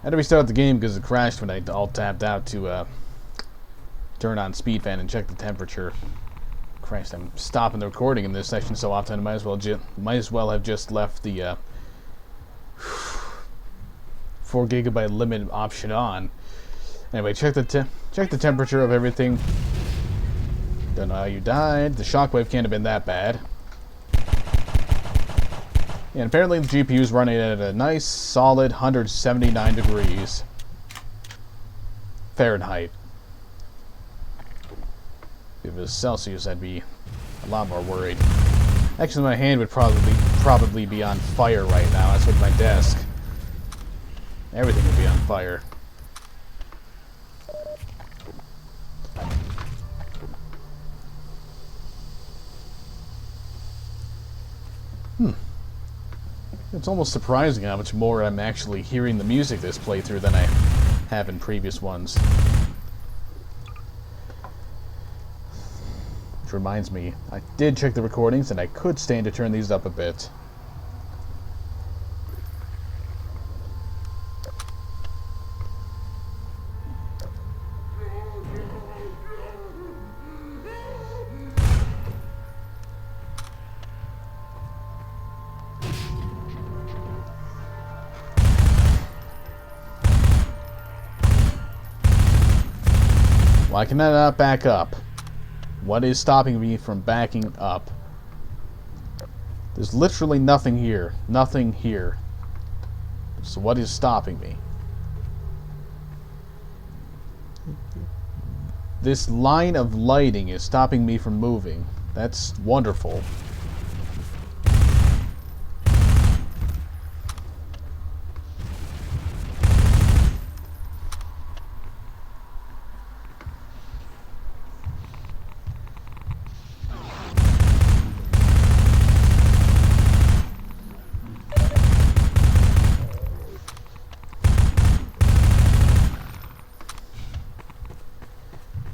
I had to restart the game because it crashed when I alt tapped out to turn on speed fan and check the temperature. Christ, I'm stopping the recording in this section so often I might as well have just left the 4 GB limit option on. Anyway, check the temperature of everything. Don't know how you died. The shockwave can't have been that bad. And apparently the GPU is running at a nice solid 179 degrees Fahrenheit. If it was Celsius, I'd be a lot more worried. Actually, my hand would probably be on fire right now. That's with my desk. Everything would be on fire. It's almost surprising how much more I'm actually hearing the music this playthrough than I have in previous ones. Which reminds me, I did check the recordings and I could stand to turn these up a bit. Why can I not back up? What is stopping me from backing up? There's literally nothing here. Nothing here. So what is stopping me? This line of lighting is stopping me from moving. That's wonderful.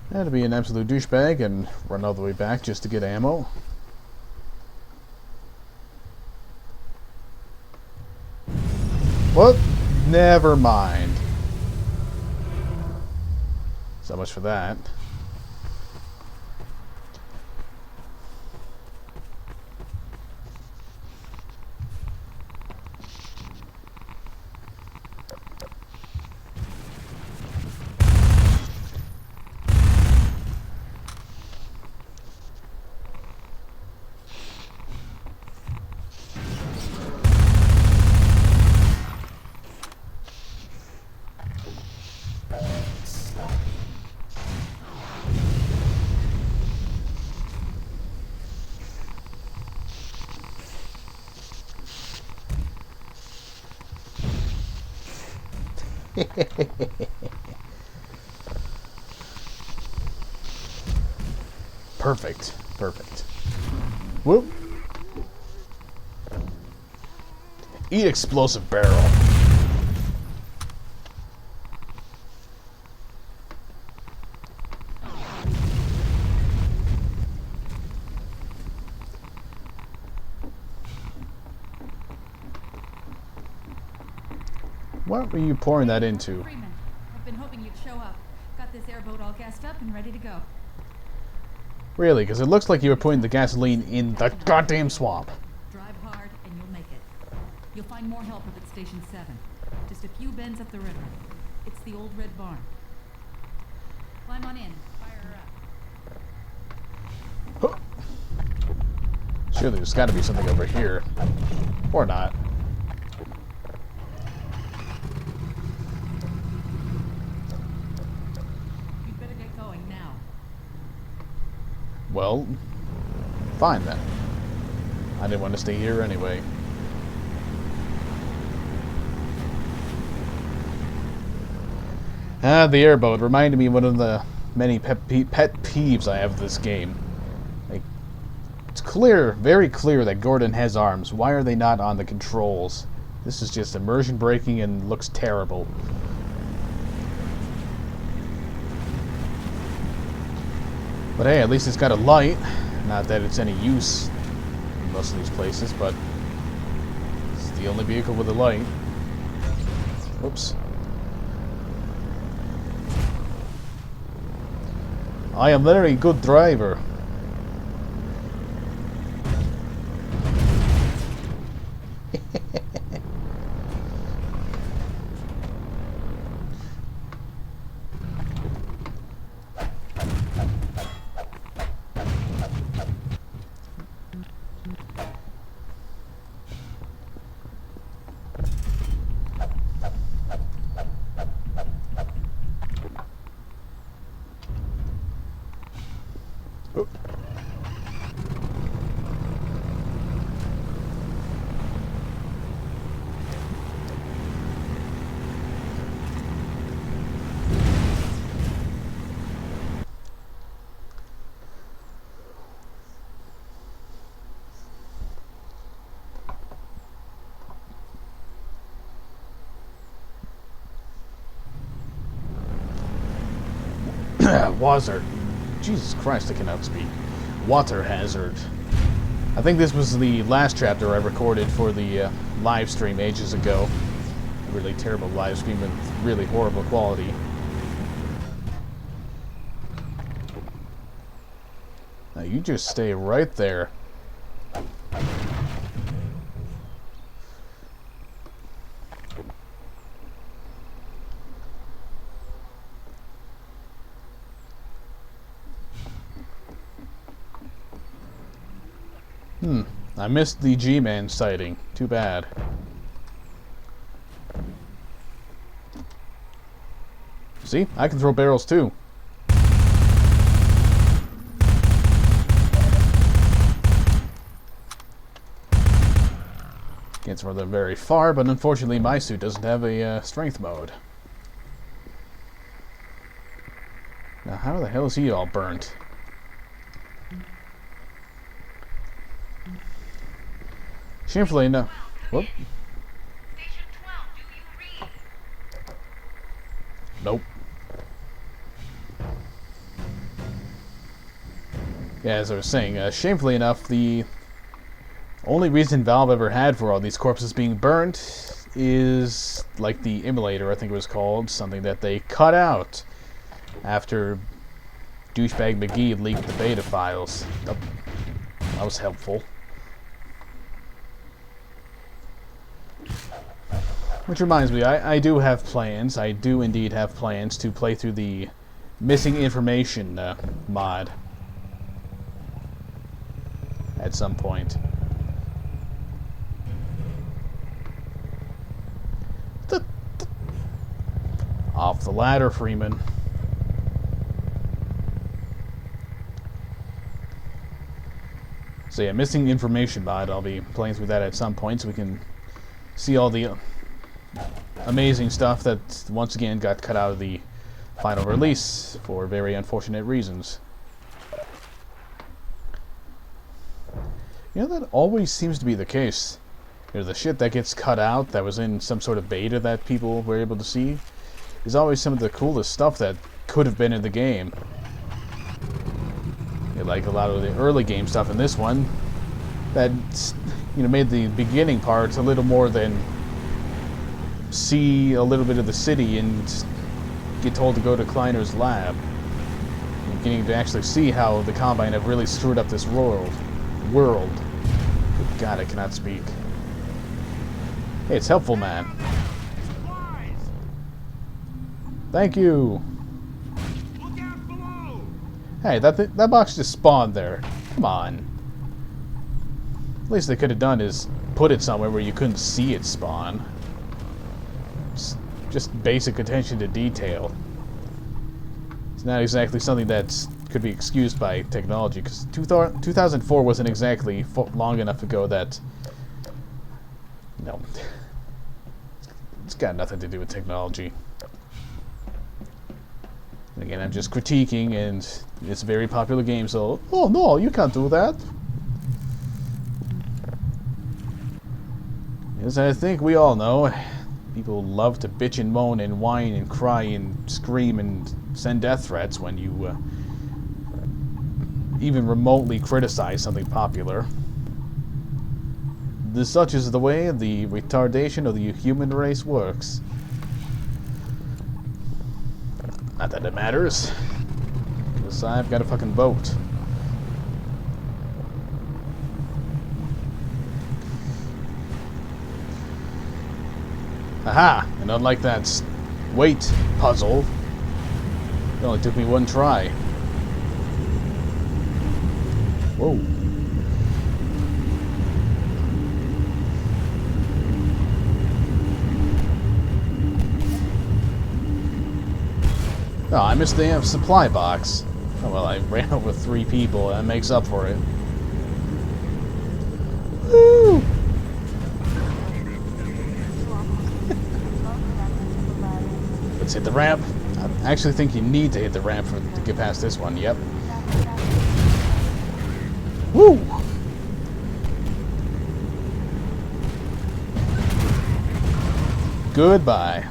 I had to be an absolute douchebag and run all the way back just to get ammo. What? Never mind. So much for that. Perfect. Perfect. Whoop. Eat explosive barrel. What were you pouring that into? Freeman, I've been hoping you'd show up. Got this airboat all gassed up and ready to go. Really? Because it looks like you were putting the gasoline in the goddamn swamp. Drive hard and you'll make it. You'll find more help up at Station 7. Just a few bends up the river. It's the old red barn. Climb on in. Fire her up. Huh. Surely there's got to be something over here. Or not. You'd better get going now. Well, fine then. I didn't want to stay here anyway. The airboat reminded me of one of the many pet peeves I have with this game. Like, it's clear, very clear that Gordon has arms. Why are they not on the controls? This is just immersion breaking and looks terrible. But hey, at least it's got a light. Not that it's any use in most of these places, but it's the only vehicle with a light. Whoops. I am very good driver. Water. Jesus Christ, I cannot speak. Water hazard. I think this was the last chapter I recorded for the live stream ages ago. A really terrible live stream with really horrible quality. Now you just stay right there. I missed the G-Man sighting. Too bad. See? I can throw barrels too. Can't throw them very far, but unfortunately my suit doesn't have a strength mode. Now how the hell is he all burnt? Shamefully enough. Whoop. Station 12, do you read? Nope. Yeah, as I was saying, shamefully enough, the only reason Valve ever had for all these corpses being burnt is, like the Immolator, I think it was called, something that they cut out after Douchebag McGee leaked the beta files. Oh, that was helpful. Which reminds me, I do have plans. I do indeed have plans to play through the missing information mod at some point. Off the ladder, Freeman. So yeah, missing information mod. I'll be playing through that at some point so we can see all the amazing stuff that once again got cut out of the final release for very unfortunate reasons. You know, that always seems to be the case. You know, the shit that gets cut out that was in some sort of beta that people were able to see is always some of the coolest stuff that could have been in the game. You know, like a lot of the early game stuff in this one that, you know, made the beginning parts a little more than see a little bit of the city and get told to go to Kleiner's lab. You're getting to actually see how the Combine have really screwed up this world. Good God, I cannot speak. Hey, it's helpful, man. Thank you. Look out below! Hey, that box just spawned there. Come on. At least they could have done is put it somewhere where you couldn't see it spawn. Just basic attention to detail. It's not exactly something that could be excused by technology, because 2004 wasn't exactly long enough ago that, you know, it's got nothing to do with technology. And again, I'm just critiquing, and it's a very popular game, so, oh no, you can't do that. As I think we all know, people love to bitch and moan and whine and cry and scream and send death threats when you even remotely criticize something popular. Such is the way the retardation of the human race works. Not that it matters. Guess I've got a fucking boat. Aha! And unlike that weight puzzle, it only took me one try. Whoa. Oh, I missed the supply box. Oh, well, I ran over 3 people. That makes up for it. Woo! Let's hit the ramp. I actually think you need to hit the ramp to get past this one. Yep. Woo! Goodbye.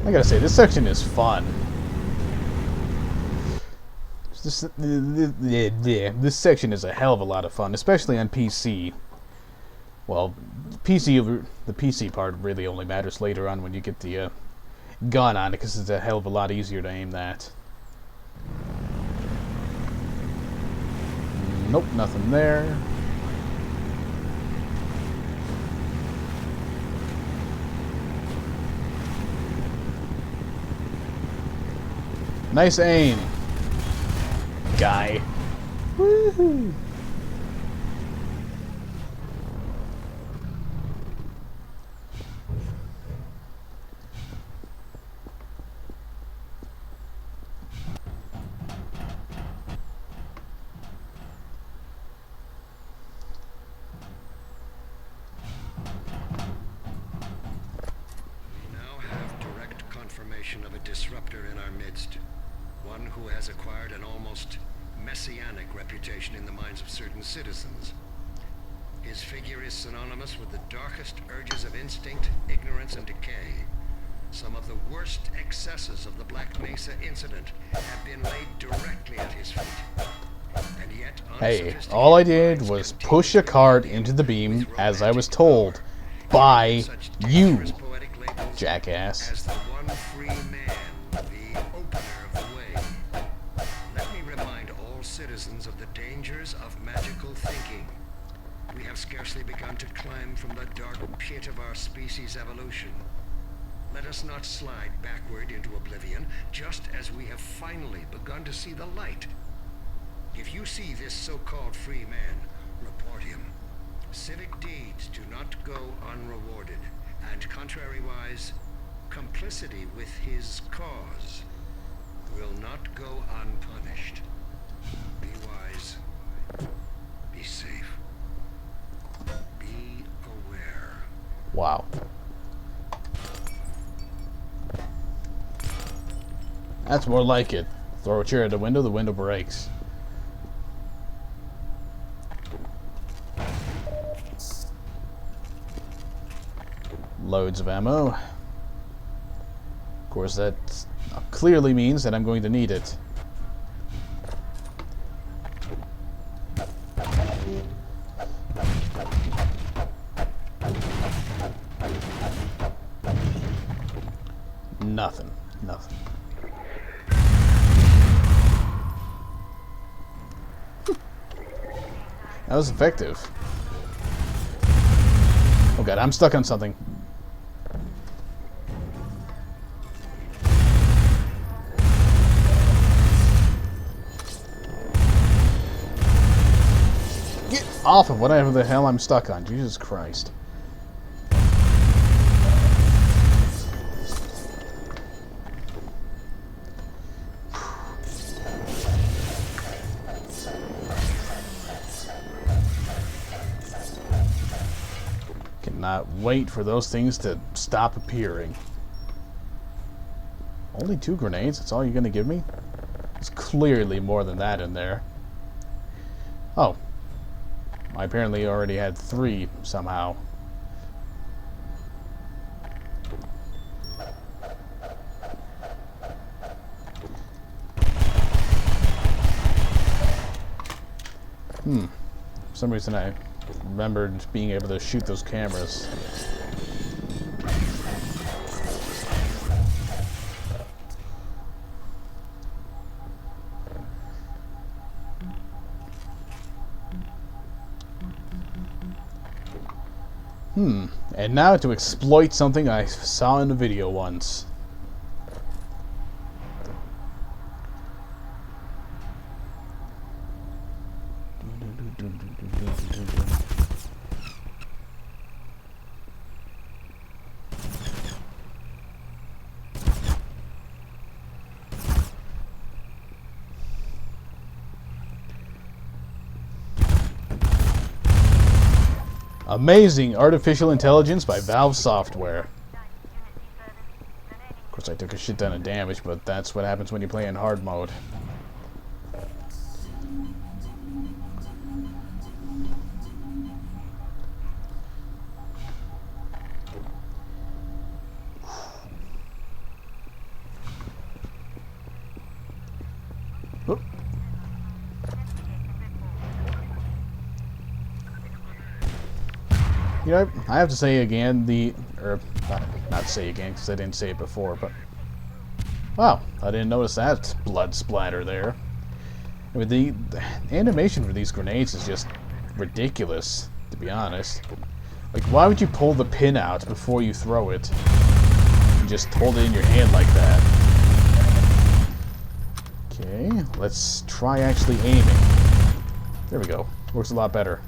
I gotta say, this section is fun. This section is a hell of a lot of fun, especially on PC. Well, the PC part really only matters later on when you get the gun on it, because it's a hell of a lot easier to aim that. Nope, nothing there. Nice aim, guy. Woohoo! Of a disruptor in our midst. One who has acquired an almost messianic reputation in the minds of certain citizens. His figure is synonymous with the darkest urges of instinct, ignorance, and decay. Some of the worst excesses of the Black Mesa incident have been laid directly at his feet. And yet, hey, all I did was push a cart into the beam as I was told by you, jackass. As the one free man, the opener of the way. Let me remind all citizens of the dangers of magical thinking. We have scarcely begun to climb from the dark pit of our species' evolution. Let us not slide backward into oblivion, just as we have finally begun to see the light. If you see this so-called free man, report him. Civic deeds do not go unrewarded, and contrariwise, complicity with his cause will not go unpunished. Be wise. Be safe. Be aware. Wow. That's more like it. Throw a chair at the window breaks. Loads of ammo. Of course, that clearly means that I'm going to need it. Nothing. Nothing. That was effective. Oh god, I'm stuck on something. Get off of whatever the hell I'm stuck on. Jesus Christ. Cannot wait for those things to stop appearing. Only 2 grenades? That's all you're gonna give me? There's clearly more than that in there. Oh. I apparently already had 3 somehow. For some reason I remembered being able to shoot those cameras. And now to exploit something I saw in a video once. Amazing artificial intelligence by Valve Software. Of course, I took a shit ton of damage, but that's what happens when you play in hard mode. Oop. You know, I have to say again, not say again because I didn't say it before, but wow, I didn't notice that blood splatter there. I mean, the animation for these grenades is just ridiculous, to be honest. Like, why would you pull the pin out before you throw it? And just hold it in your hand like that. Okay, let's try actually aiming. There we go. Works a lot better.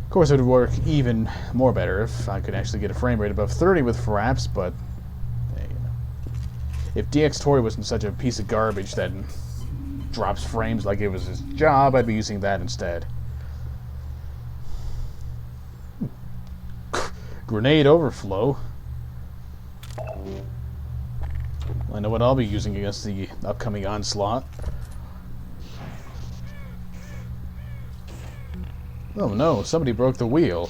Of course, it would work even more better if I could actually get a frame rate above 30 with fraps, but hey, you know. If DX Tori wasn't such a piece of garbage that drops frames like it was his job, I'd be using that instead. Grenade overflow. I know what I'll be using against the upcoming onslaught. Oh no, somebody broke the wheel.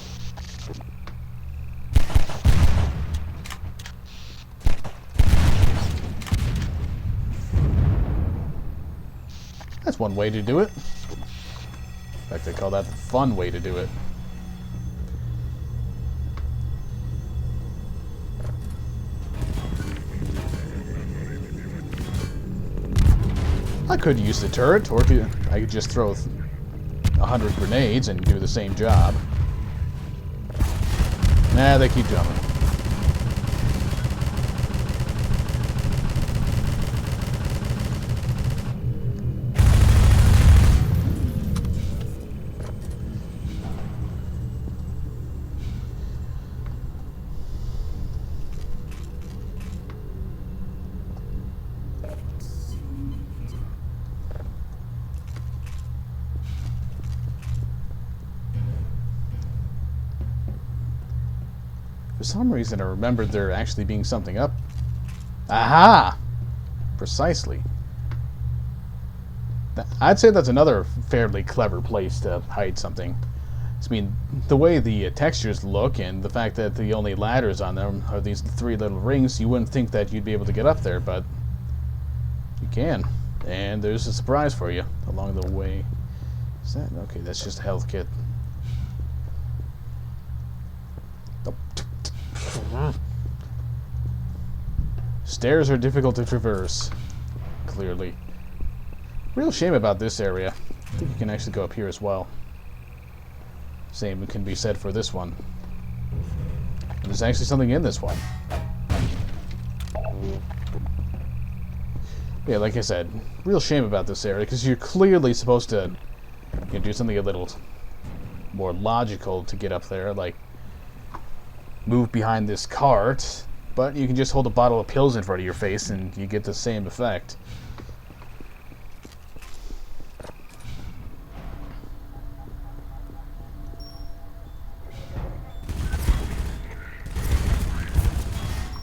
That's one way to do it. In fact, they call that the fun way to do it. I could use the turret, or I could just throw 100 grenades and do the same job. Nah, they keep jumping. For some reason, I remembered there actually being something up. Aha! Precisely. I'd say that's another fairly clever place to hide something. I mean, the way the textures look and the fact that the only ladders on them are these 3 little rings, you wouldn't think that you'd be able to get up there, but you can. And there's a surprise for you along the way. Is that? Okay, that's just a health kit. Stairs are difficult to traverse, clearly. Real shame about this area. I think you can actually go up here as well. Same can be said for this one. And there's actually something in this one. Yeah, like I said, real shame about this area, because you're clearly supposed to do something a little more logical to get up there, like move behind this cart, but you can just hold a bottle of pills in front of your face and you get the same effect.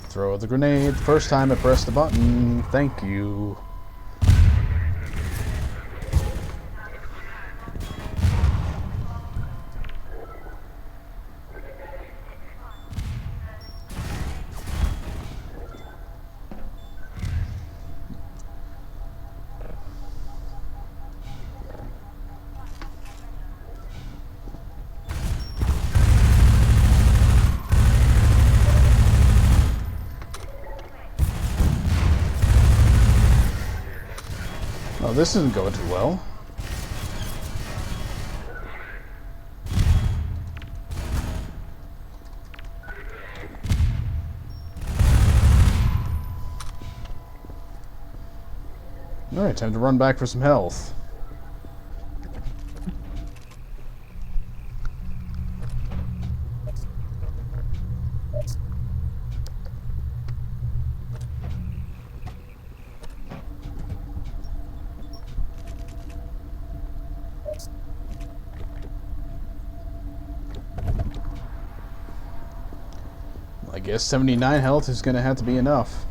Throw the grenade. First time I press the button. Thank you. Oh, this isn't going too well. Alright, time to run back for some health. I guess 79 health is going to have to be enough.